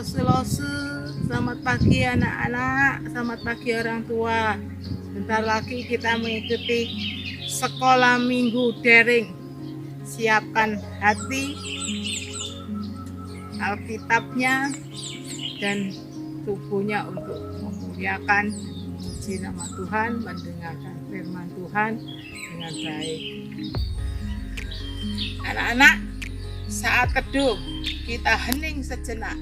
lose-lose. Selamat pagi anak-anak, selamat pagi orang tua. Bentar lagi kita mengikuti sekolah minggu daring. Siapkan hati, Alkitabnya, dan tubuhnya untuk memuliakan, memuji nama Tuhan, mendengarkan firman Tuhan dengan baik. Anak-anak, saat teduh kita hening sejenak.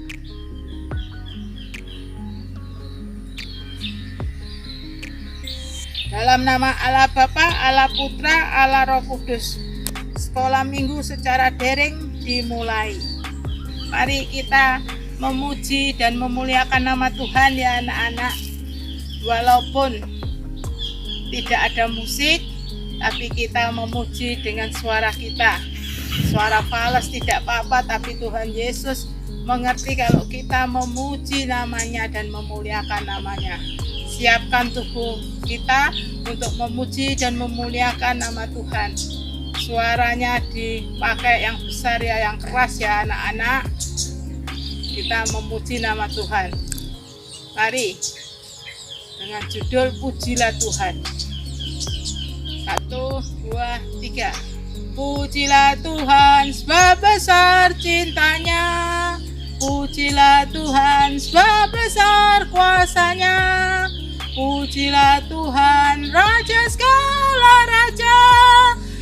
Dalam nama Allah Bapa, Allah Putra, Allah Roh Kudus, sekolah minggu secara daring dimulai. Mari kita memuji dan memuliakan nama Tuhan ya anak-anak. Walaupun tidak ada musik, tapi kita memuji dengan suara kita. Suara fals tidak apa-apa, tapi Tuhan Yesus mengerti kalau kita memuji namanya dan memuliakan namanya. Siapkan tubuh kita untuk memuji dan memuliakan nama Tuhan. Suaranya dipakai yang besar ya, yang keras ya anak-anak. Kita memuji nama Tuhan. Mari dengan judul Pujilah Tuhan. 1, 2, 3. Pujilah Tuhan sebab besar cintanya. Pujilah Tuhan sebab besar kuasanya. Pujilah Tuhan Raja segala raja.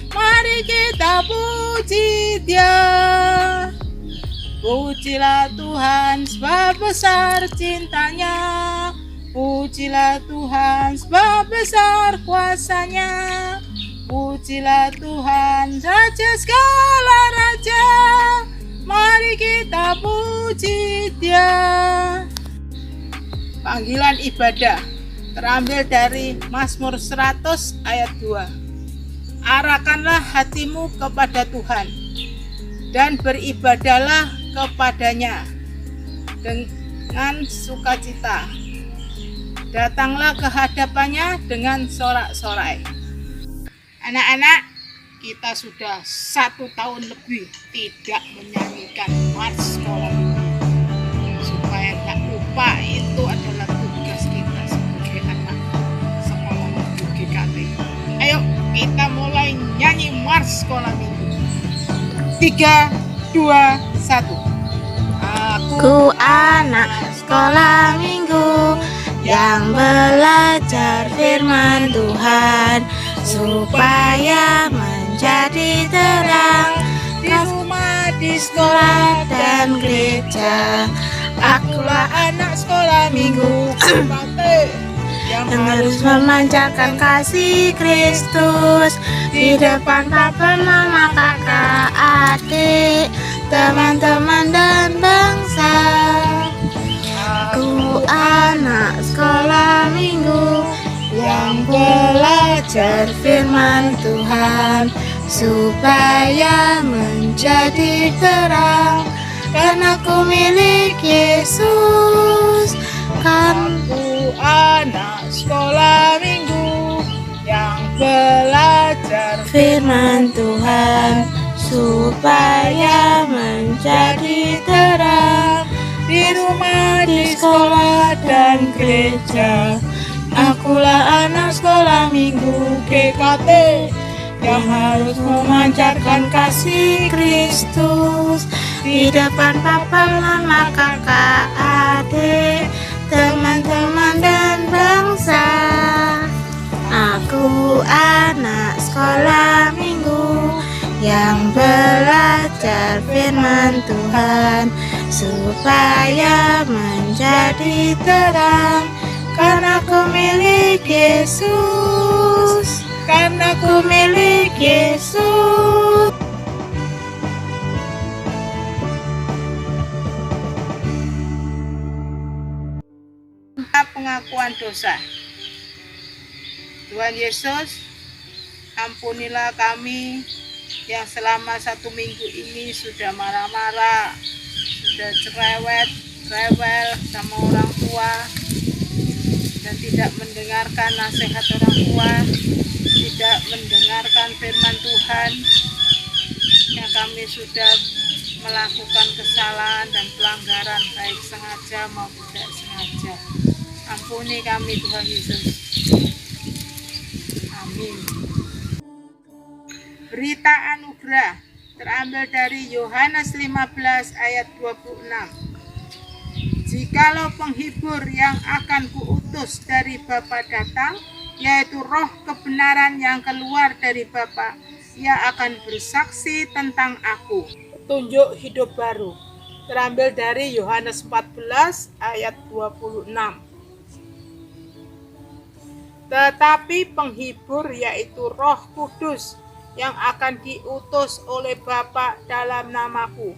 Mari kita puji Dia. Pujilah Tuhan sebab besar cintanya. Pujilah Tuhan sebab besar kuasanya. Pujilah Tuhan Raja segala raja. Mari kita puji Dia. Panggilan ibadah terambil dari Mazmur 100 ayat 2. Arahkanlah hatimu kepada Tuhan dan beribadahlah kepadanya dengan sukacita. Datanglah ke hadapannya dengan sorak-sorai. Anak-anak, kita sudah 1 tahun lebih tidak menyanyikan mars sekolah minggu. Supaya tak lupa, itu adalah tugas kita sebagai anak sekolah minggu GKT. Ayo kita mulai nyanyi mars sekolah minggu. 3, 2, 1. Aku anak sekolah minggu yang belajar firman Tuhan supaya menjadi terang Di rumah, di sekolah, dan gereja. akulah anak sekolah minggu GKT yang Harus memancarkan kasih Kristus di depan papa, mama, kakak, adik, teman-teman dan bangsa. Aku anak sekolah minggu yang belajar firman Tuhan supaya menjadi terang. Karena aku milik Yesus, kan Aku anak sekolah minggu yang belajar firman Tuhan supaya menjadi terang di rumah, di sekolah, dan gereja. Akulah anak sekolah minggu GKT yang harus memancarkan kasih Kristus di depan papa, mama, kakak, adik, teman-teman dan bangsa. Aku anak sekolah minggu yang belajar firman Tuhan supaya menjadi terang. Karena aku milik Yesus, karena aku milik Yesus. Pengakuan dosa. Tuhan Yesus, ampunilah kami yang selama 1 minggu ini sudah marah-marah, sudah rewel sama orang tua, dan tidak mendengarkan nasihat orang tua, tidak mendengarkan firman Tuhan yang kami sudah melakukan kesalahan dan pelanggaran baik sengaja maupun tidak sengaja. Ampuni kami Tuhan Yesus. Amin. Berita anugerah terambil dari Yohanes 15 ayat 26. Jikalau penghibur yang akan kuutus dari Bapa datang, yaitu roh kebenaran yang keluar dari Bapa, ia akan bersaksi tentang aku. Petunjuk hidup baru terambil dari Yohanes 14 ayat 26. Tetapi penghibur yaitu Roh Kudus yang akan diutus oleh Bapa dalam namaku,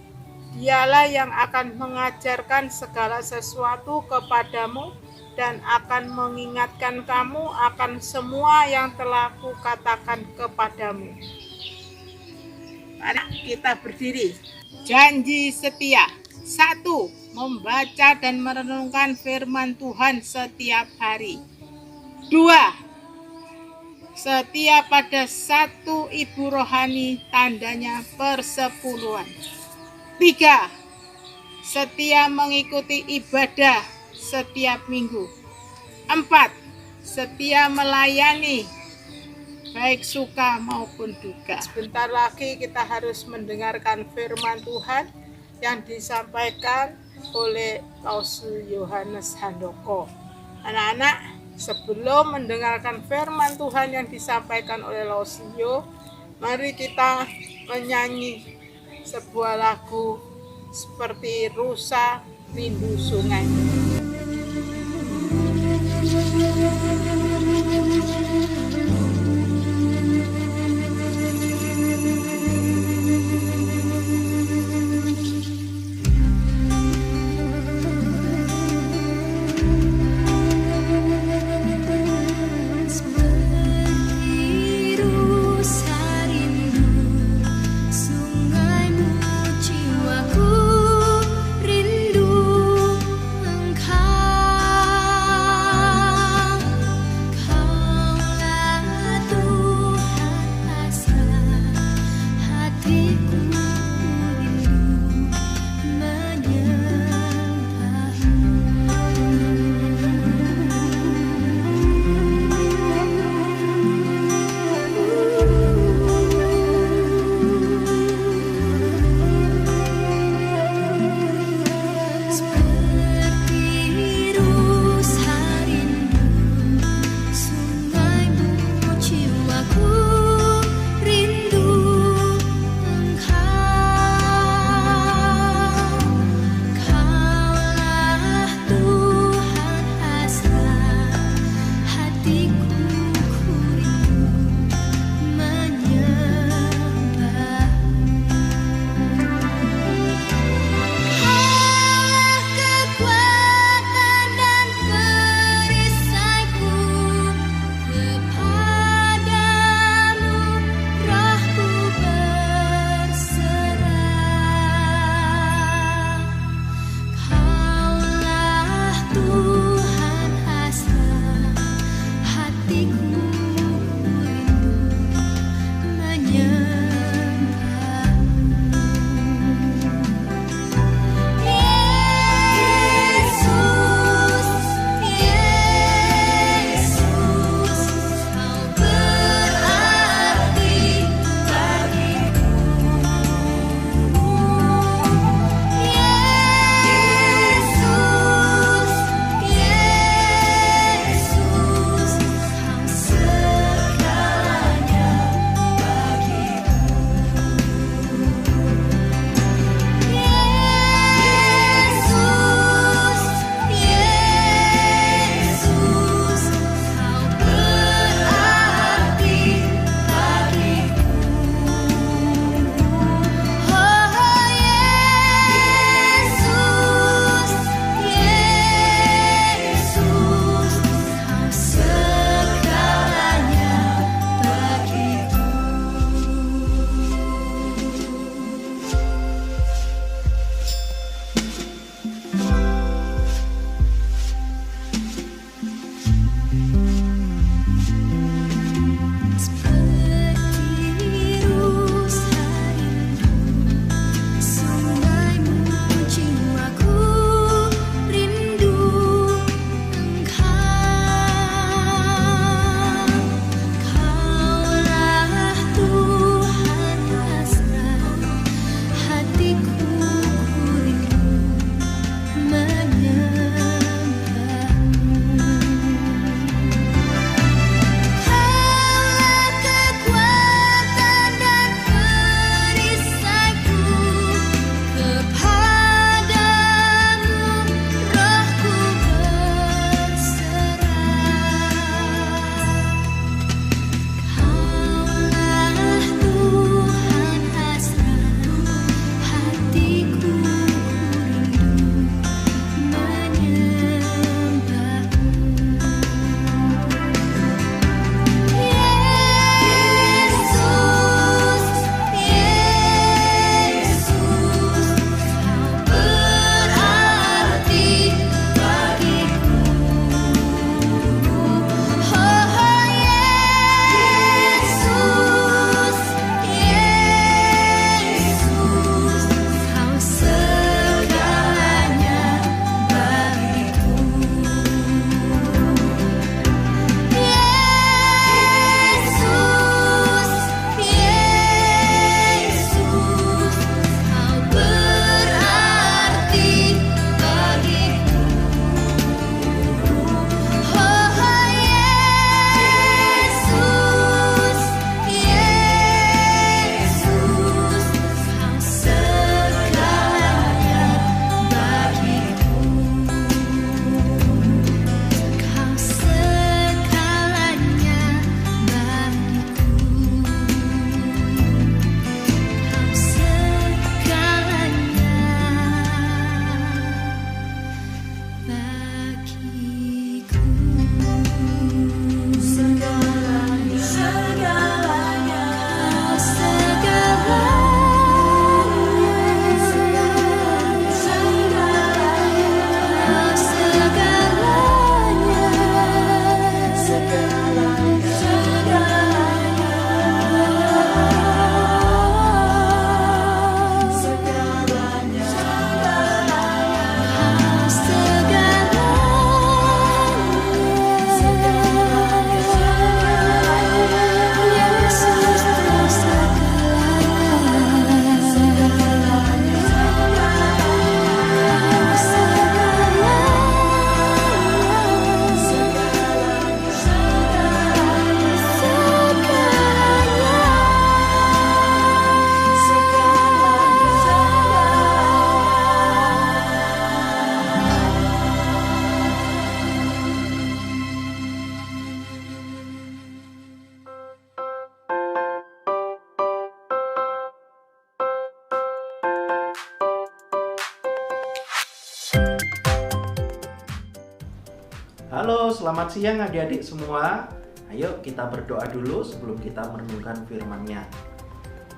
dialah yang akan mengajarkan segala sesuatu kepadamu dan akan mengingatkan kamu akan semua yang telah kukatakan kepadamu. Mari kita berdiri. Janji setia. 1. Membaca dan merenungkan firman Tuhan setiap hari. 2. Setia pada satu ibu rohani, tandanya persepuluhan. 3. Setia mengikuti ibadah setiap minggu. 4. Setia melayani baik suka maupun duka. Sebentar lagi kita harus mendengarkan firman Tuhan yang disampaikan oleh Paus Yohanes Handoko. Anak-anak, sebelum mendengarkan firman Tuhan yang disampaikan oleh Lausio, mari kita menyanyi sebuah lagu seperti Rusa Rindu Sungai. Jiwaku rindu Halo, selamat siang adik-adik semua. Ayo kita berdoa dulu sebelum kita merenungkan firman-Nya.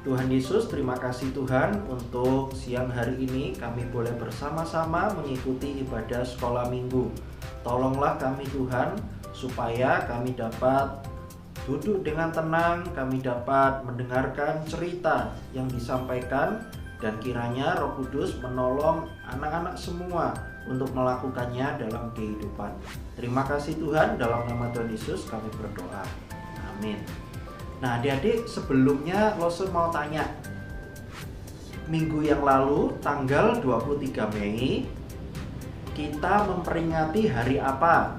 Tuhan Yesus, terima kasih Tuhan untuk siang hari ini kami boleh bersama-sama mengikuti ibadah sekolah minggu. Tolonglah kami Tuhan supaya kami dapat duduk dengan tenang, kami dapat mendengarkan cerita yang disampaikan, dan kiranya Roh Kudus menolong anak-anak semua untuk melakukannya dalam kehidupan. Terima kasih Tuhan, dalam nama Tuhan Yesus kami berdoa. Amin. Nah adik-adik, sebelumnya Lose mau tanya, minggu yang lalu tanggal 23 Mei kita memperingati hari apa?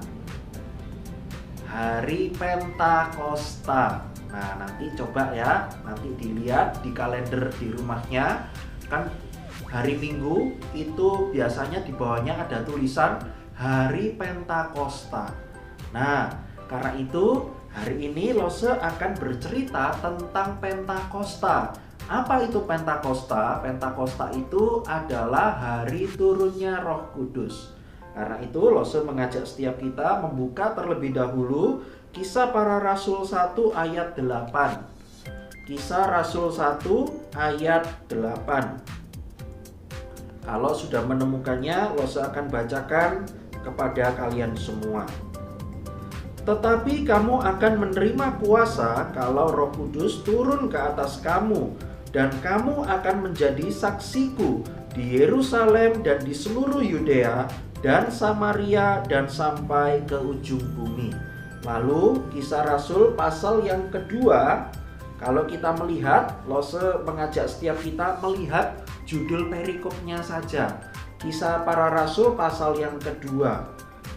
Hari Pentakosta. Nah nanti coba ya, nanti dilihat di kalender di rumahnya. Kan hari Minggu itu biasanya di bawahnya ada tulisan Hari Pentakosta. Nah karena itu hari ini Lose akan bercerita tentang Pentakosta. Apa itu Pentakosta? Pentakosta itu adalah hari turunnya Roh Kudus. Karena itu Lose mengajak setiap kita membuka terlebih dahulu Kisah Para Rasul 1 ayat 8. Kisah Rasul 1 ayat 8. Kalau sudah menemukannya, Lose akan bacakan kepada kalian semua. Tetapi kamu akan menerima kuasa kalau Roh Kudus turun ke atas kamu, dan kamu akan menjadi saksiku di Yerusalem dan di seluruh Yudea dan Samaria dan sampai ke ujung bumi. Lalu Kisah Rasul pasal yang kedua, kalau kita melihat, Lose mengajak setiap kita melihat judul perikopnya saja. Kisah Para Rasul pasal yang kedua.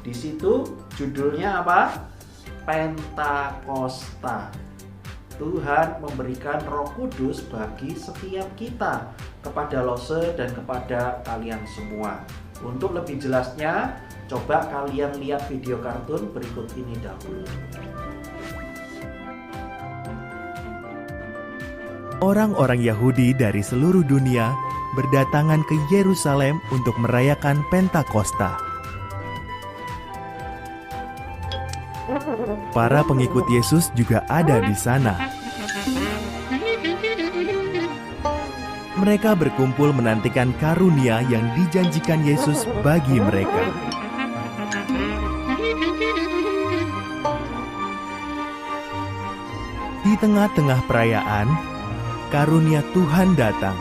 Di situ judulnya apa? Pentakosta. Tuhan memberikan Roh Kudus bagi setiap kita, kepada Lose dan kepada kalian semua. Untuk lebih jelasnya, coba kalian lihat video kartun berikut ini dahulu. Orang-orang Yahudi dari seluruh dunia berdatangan ke Yerusalem untuk merayakan Pentakosta. Para pengikut Yesus juga ada di sana. Mereka berkumpul menantikan karunia yang dijanjikan Yesus bagi mereka. Di tengah-tengah perayaan, karunia Tuhan datang.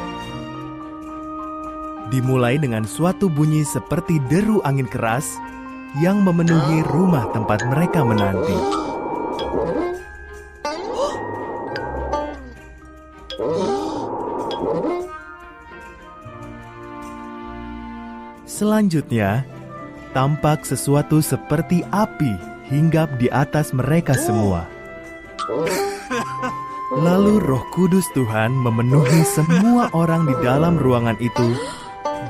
Dimulai dengan suatu bunyi seperti deru angin keras yang memenuhi rumah tempat mereka menanti. Selanjutnya, tampak sesuatu seperti api hinggap di atas mereka semua. Lalu Roh Kudus Tuhan memenuhi semua orang di dalam ruangan itu,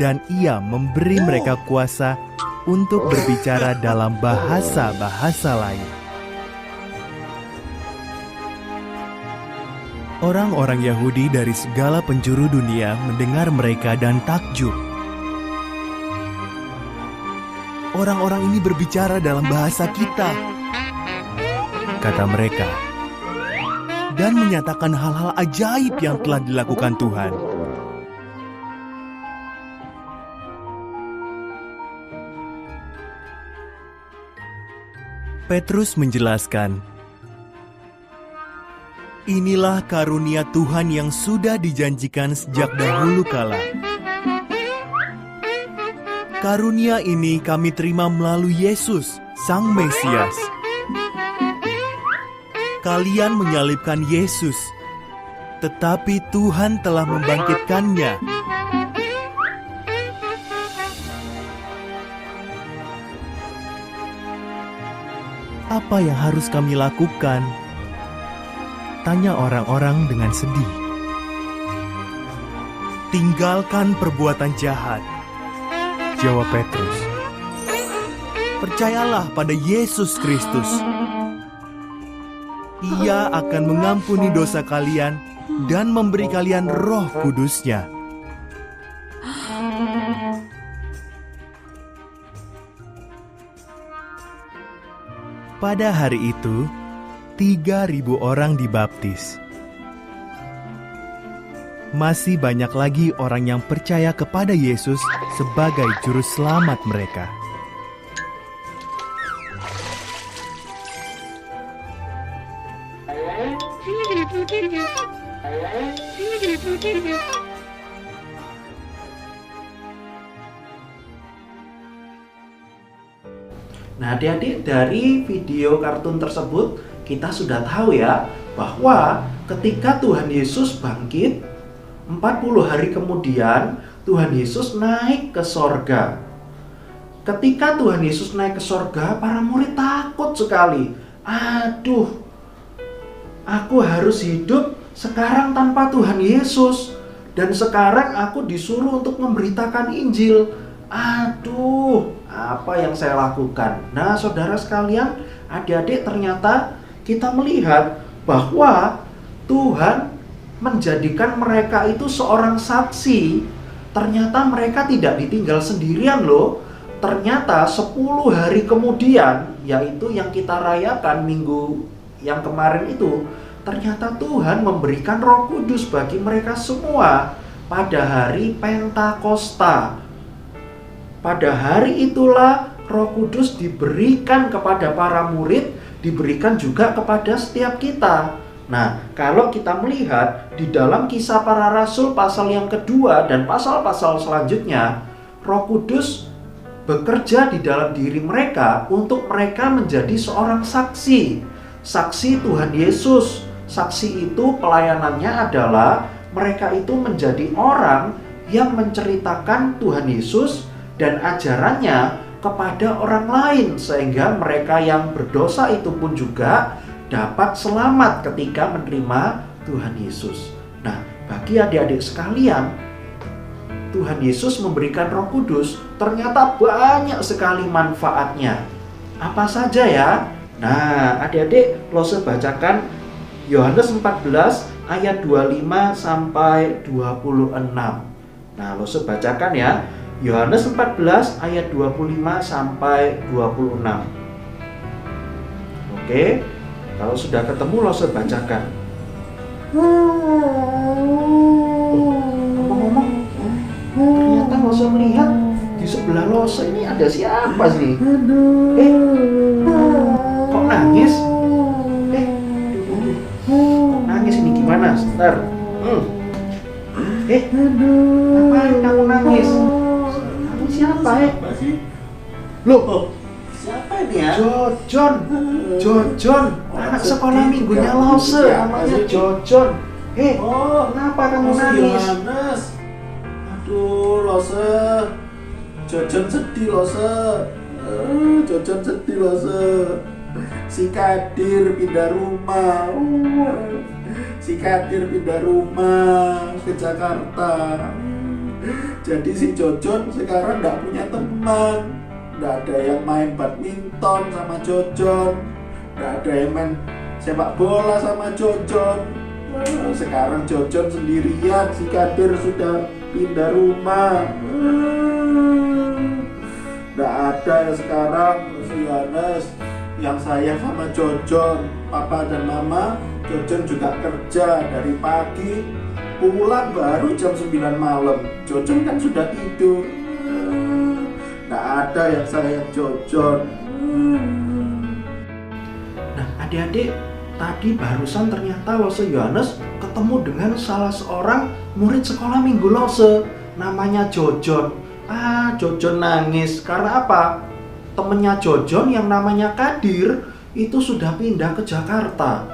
dan Ia memberi mereka kuasa untuk berbicara dalam bahasa-bahasa lain. Orang-orang Yahudi dari segala penjuru dunia mendengar mereka dan takjub. Orang-orang ini berbicara dalam bahasa kita, kata mereka, dan menyatakan hal-hal ajaib yang telah dilakukan Tuhan. Petrus menjelaskan, inilah karunia Tuhan yang sudah dijanjikan sejak dahulu kala. Karunia ini kami terima melalui Yesus, Sang Mesias. Kalian menyalibkan Yesus, tetapi Tuhan telah membangkitkannya. Apa yang harus kami lakukan? Tanya orang-orang dengan sedih. Tinggalkan perbuatan jahat, jawab Petrus. Percayalah pada Yesus Kristus. Ia akan mengampuni dosa kalian dan memberi kalian Roh Kudus-Nya. Pada hari itu, 3.000 orang dibaptis. Masih banyak lagi orang yang percaya kepada Yesus sebagai juru selamat mereka. Nah, adik-adik, dari video kartun tersebut kita sudah tahu ya bahwa ketika Tuhan Yesus bangkit 40 hari kemudian Tuhan Yesus naik ke sorga. Ketika Tuhan Yesus naik ke sorga, para murid takut sekali. Aduh, aku harus hidup sekarang tanpa Tuhan Yesus. Dan sekarang aku disuruh untuk memberitakan Injil. Aduh, apa yang saya lakukan? Nah, saudara sekalian, adik-adik, ternyata kita melihat bahwa Tuhan menjadikan mereka itu seorang saksi. Ternyata mereka tidak ditinggal sendirian loh. Ternyata 10 hari kemudian, yaitu yang kita rayakan minggu yang kemarin itu, ternyata Tuhan memberikan Roh Kudus bagi mereka semua pada hari Pentakosta. Pada hari itulah Roh Kudus diberikan kepada para murid, diberikan juga kepada setiap kita. Nah, kalau kita melihat di dalam Kisah Para Rasul pasal yang kedua dan pasal-pasal selanjutnya, Roh Kudus bekerja di dalam diri mereka untuk mereka menjadi seorang saksi. Saksi Tuhan Yesus. Saksi itu pelayanannya adalah mereka itu menjadi orang yang menceritakan Tuhan Yesus dan ajarannya kepada orang lain, sehingga mereka yang berdosa itu pun juga dapat selamat ketika menerima Tuhan Yesus. Nah, bagi adik-adik sekalian, Tuhan Yesus memberikan Roh Kudus ternyata banyak sekali manfaatnya. Apa saja ya? Nah, adik-adik, Lose bacakan Yohanes 14 ayat 25 sampai 26. Nah, Lose bacakan ya. Yohanes 14 ayat 25 sampai 26. Oke. Kalau sudah ketemu, Lose bacakan. Ngomong-ngomong, ternyata Lose melihat di sebelah Lose ini ada siapa sih? Kok nangis? Nangis ini gimana? Sebentar. Ngapain kamu nangis? Kamu siapa Loh, siapa ini ya? Jojon, anak sekolah minggunya Lose, namanya Jojon. Kenapa kamu nangis? Yohanes. Aduh, Lose. Jojon sedih, Lose. Jojon sedih, Lose. Si Kadir pindah rumah. Si Kadir pindah rumah ke Jakarta. Jadi si Jojon sekarang nggak punya teman. Nggak ada yang main badminton sama Jojon. Nggak ada yang main sepak bola sama Jojon. Sekarang Jojon sendirian. Si Kadir sudah pindah rumah. Nggak ada ya sekarang si Yohanes yang sayang sama Jojon. Papa dan mama, Jojon juga kerja dari pagi, pulang baru jam 9 malam. Jojon kan sudah tidur. Nggak ada yang sayang Jojon. Nah, adik-adik, tadi barusan ternyata Lose Yohanes ketemu dengan salah seorang murid sekolah minggu Lose, namanya Jojon. Jojon nangis karena apa? Temennya Jojon yang namanya Kadir itu sudah pindah ke Jakarta.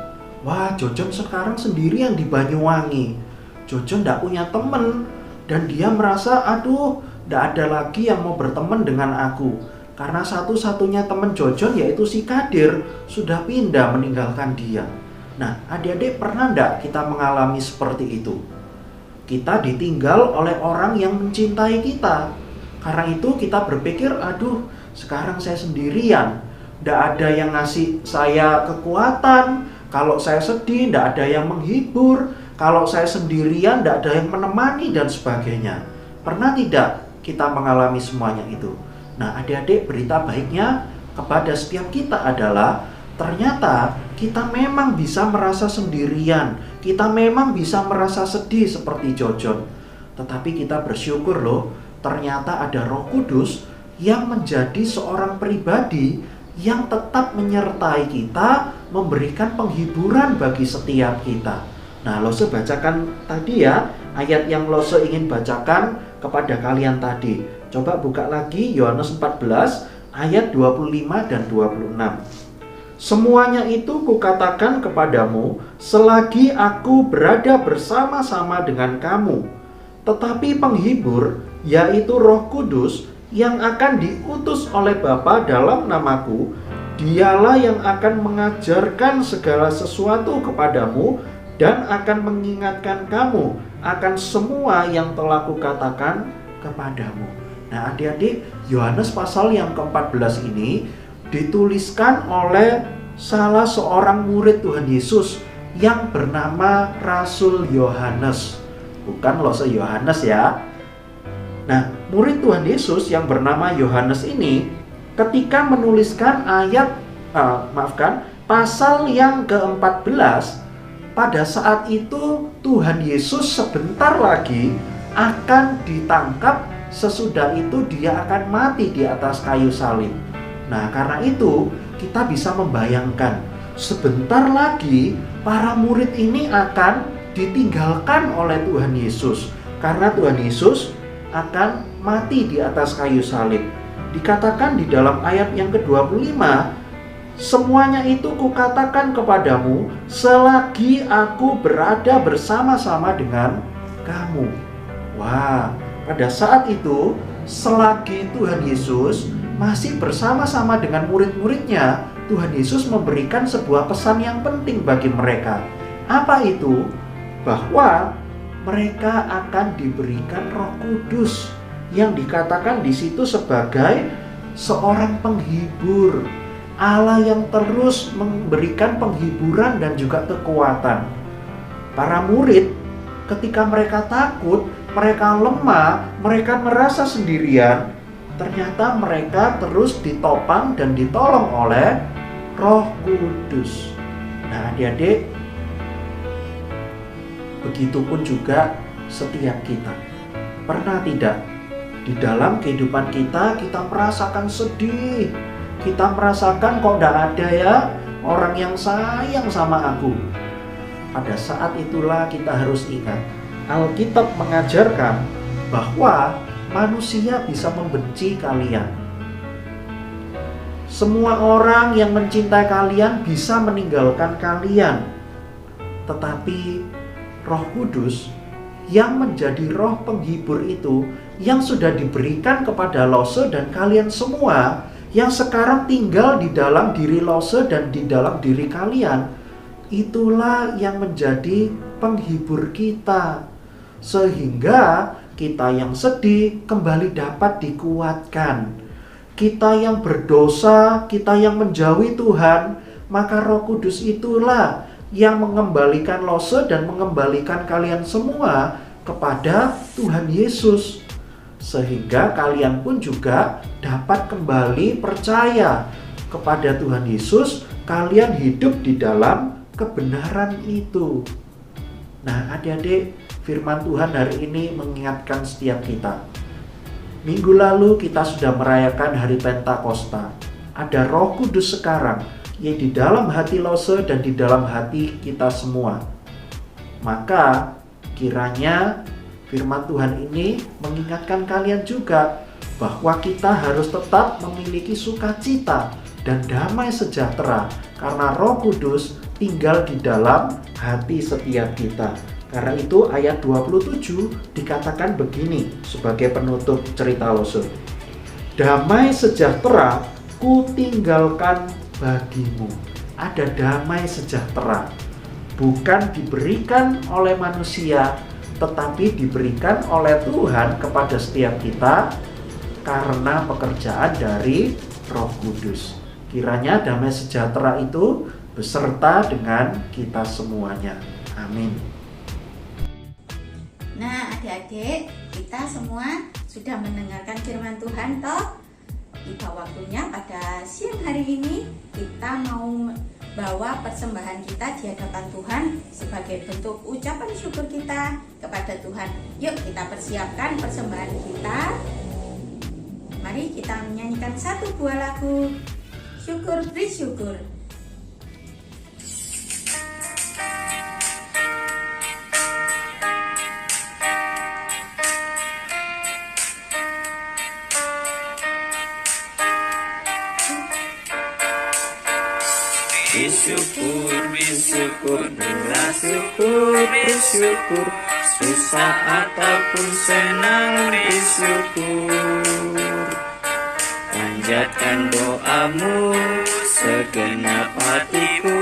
Wah, Jojon sekarang sendirian di Banyuwangi. Jojon tidak punya teman dan dia merasa, aduh, tidak ada lagi yang mau berteman dengan aku. Karena satu-satunya teman Jojon yaitu si Kadir sudah pindah meninggalkan dia. Nah, adik-adik, pernah tidak kita mengalami seperti itu? Kita ditinggal oleh orang yang mencintai kita. Karena itu kita berpikir, aduh, sekarang saya sendirian. Tidak ada yang ngasih saya kekuatan. Kalau saya sedih, tidak ada yang menghibur. Kalau saya sendirian, tidak ada yang menemani dan sebagainya. Pernah tidak kita mengalami semuanya itu? Nah, adik-adik, berita baiknya kepada setiap kita adalah Ternyata kita memang bisa merasa sendirian, kita memang bisa merasa sedih seperti Jojon. Tetapi kita bersyukur loh, ternyata ada Roh Kudus yang menjadi seorang pribadi yang tetap menyertai kita, memberikan penghiburan bagi setiap kita. Nah, Lose bacakan tadi ya, ayat yang Lose ingin bacakan kepada kalian tadi. Coba buka lagi Yohanes 14 ayat 25 dan 26. Semuanya itu kukatakan kepadamu selagi aku berada bersama-sama dengan kamu. Tetapi penghibur, yaitu Roh Kudus yang akan diutus oleh Bapa dalam namaku, dialah yang akan mengajarkan segala sesuatu kepadamu dan akan mengingatkan kamu akan semua yang telah kukatakan kepadamu. Nah, adik-adik, Yohanes pasal yang ke-14 ini dituliskan oleh salah seorang murid Tuhan Yesus yang bernama Rasul Yohanes. Bukan Lose Yohanes ya. Nah, murid Tuhan Yesus yang bernama Yohanes ini ketika menuliskan pasal yang ke-14, pada saat itu Tuhan Yesus sebentar lagi akan ditangkap, sesudah itu dia akan mati di atas kayu salib. Nah, karena itu kita bisa membayangkan sebentar lagi para murid ini akan ditinggalkan oleh Tuhan Yesus, karena Tuhan Yesus akan mati di atas kayu salib. Dikatakan di dalam ayat yang ke-25, semuanya itu kukatakan kepadamu selagi aku berada bersama-sama dengan kamu. Wah, pada saat itu selagi Tuhan Yesus masih bersama-sama dengan murid-muridnya, Tuhan Yesus memberikan sebuah pesan yang penting bagi mereka. Apa itu? Bahwa mereka akan diberikan Roh Kudus yang dikatakan di situ sebagai seorang penghibur. Allah yang terus memberikan penghiburan dan juga kekuatan. Para murid ketika mereka takut, mereka lemah, mereka merasa sendirian, ternyata mereka terus ditopang dan ditolong oleh Roh Kudus. Nah, adik-adik, begitupun juga setiap kita. Pernah tidak di dalam kehidupan kita merasakan sedih, kita merasakan kok tidak ada ya orang yang sayang sama aku. Pada saat itulah kita harus ingat, Alkitab mengajarkan bahwa manusia bisa membenci kalian. Semua orang yang mencintai kalian bisa meninggalkan kalian. Tetapi Roh Kudus yang menjadi roh penghibur itu, yang sudah diberikan kepada Lose dan kalian semua, yang sekarang tinggal di dalam diri Lose dan di dalam diri kalian, itulah yang menjadi penghibur kita. Sehingga kita yang sedih kembali dapat dikuatkan. Kita yang berdosa, kita yang menjauhi Tuhan, maka Roh Kudus itulah yang mengembalikan Lose dan mengembalikan kalian semua kepada Tuhan Yesus. Sehingga kalian pun juga dapat kembali percaya kepada Tuhan Yesus, kalian hidup di dalam kebenaran itu. Nah, adik-adik, firman Tuhan hari ini mengingatkan setiap kita. Minggu lalu kita sudah merayakan hari Pentakosta. Ada Roh Kudus sekarang yang di dalam hati Lose dan di dalam hati kita semua. Maka kiranya firman Tuhan ini mengingatkan kalian juga bahwa kita harus tetap memiliki sukacita dan damai sejahtera karena Roh Kudus tinggal di dalam hati setiap kita. Karena itu ayat 27 dikatakan begini sebagai penutup cerita Lose. Damai sejahtera ku tinggalkan bagimu. Ada damai sejahtera, bukan diberikan oleh manusia, tetapi diberikan oleh Tuhan kepada setiap kita karena pekerjaan dari Roh Kudus. Kiranya damai sejahtera itu beserta dengan kita semuanya. Amin. Nah, adik-adik, kita semua sudah mendengarkan firman Tuhan toh? tiba waktunya pada siang hari ini kita mau bawa persembahan kita di hadapan Tuhan sebagai bentuk ucapan syukur kita kepada Tuhan. Yuk kita persiapkan persembahan kita. Mari kita menyanyikan satu buah lagu syukur bersyukur. Bersyukur, bersyukur, susah ataupun senang bersyukur. Panjatkan doamu segenap hatiku,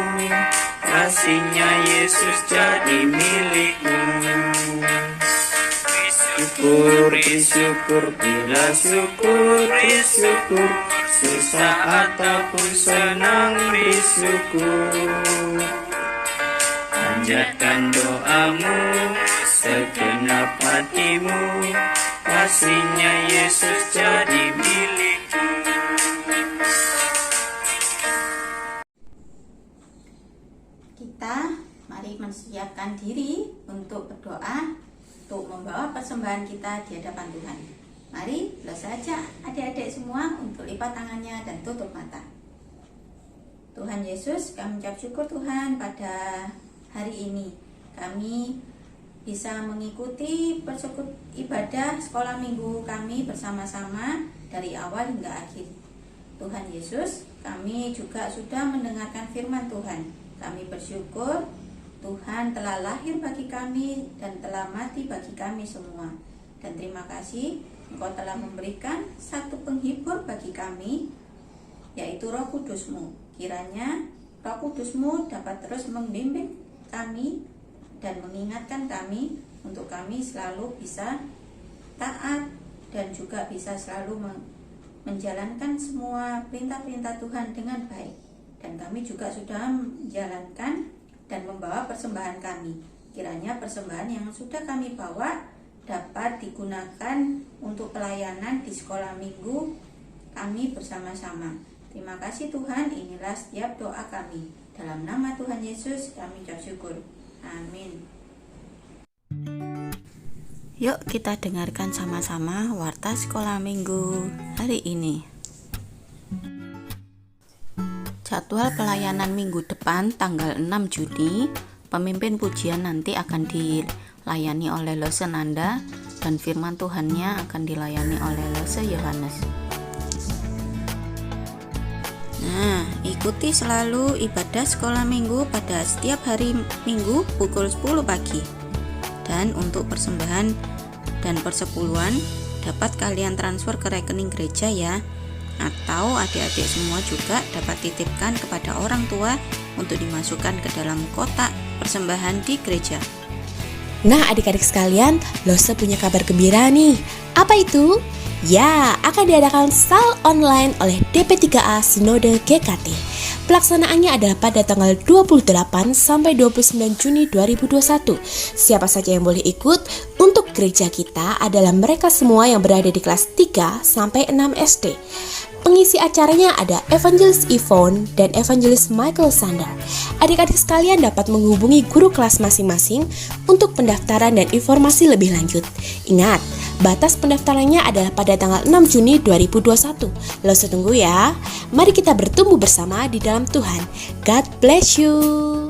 kasih-Nya Yesus jadi milikmu. Bersyukur, bila bersyukur, susah ataupun senang bersyukur. Panjatkan doamu segenap hatimu, kasih-Nya Yesus jadi milikmu. Kita mari menyiapkan diri untuk berdoa, untuk membawa persembahan kita di hadapan Tuhan. Mari close saja adik-adik semua untuk lipat tangannya dan tutup mata. Tuhan Yesus, kami ucap syukur Tuhan pada hari ini. Kami bisa mengikuti ibadah sekolah minggu kami bersama-sama dari awal hingga akhir. Tuhan Yesus, kami juga sudah mendengarkan firman Tuhan. Kami bersyukur Tuhan telah lahir bagi kami dan telah mati bagi kami semua. Dan terima kasih Engkau telah memberikan satu penghibur bagi kami, yaitu Roh Kudus-Mu. Kiranya Roh Kudus-Mu dapat terus membimbing kami dan mengingatkan kami untuk kami selalu bisa taat dan juga bisa selalu menjalankan semua perintah-perintah Tuhan dengan baik. Dan kami juga sudah menjalankan dan membawa persembahan kami. Kiranya persembahan yang sudah kami bawa dapat digunakan untuk pelayanan di sekolah minggu kami bersama-sama. Terima kasih Tuhan, inilah setiap doa kami. Dalam nama Tuhan Yesus kami ucap syukur. Amin. Yuk kita dengarkan sama-sama warta sekolah minggu hari ini. Jadwal pelayanan minggu depan tanggal 6 Juni, pemimpin pujian nanti akan dilayani oleh Lose Nanda dan firman Tuhannya akan dilayani oleh Lose Yohanes. Nah, ikuti selalu ibadah sekolah minggu pada setiap hari minggu pukul 10 pagi. Dan untuk persembahan dan persepuluhan dapat kalian transfer ke rekening gereja ya. Atau adik-adik semua juga dapat titipkan kepada orang tua untuk dimasukkan ke dalam kotak persembahan di gereja. Nah adik-adik sekalian, Lose punya kabar gembira nih. Apa itu? Ya, akan diadakan SAL online oleh DP3A Sinode GKT. Pelaksanaannya adalah pada tanggal 28 sampai 29 Juni 2021. Siapa saja yang boleh ikut? Untuk gereja kita adalah mereka semua yang berada di kelas 3 sampai 6 SD. Pengisi acaranya ada Evangelist Yvonne dan Evangelist Michael Sander. Adik-adik sekalian dapat menghubungi guru kelas masing-masing untuk pendaftaran dan informasi lebih lanjut. Ingat, batas pendaftarannya adalah pada tanggal 6 Juni 2021. Lose tunggu ya. Mari kita bertumbuh bersama di dalam Tuhan. God bless you.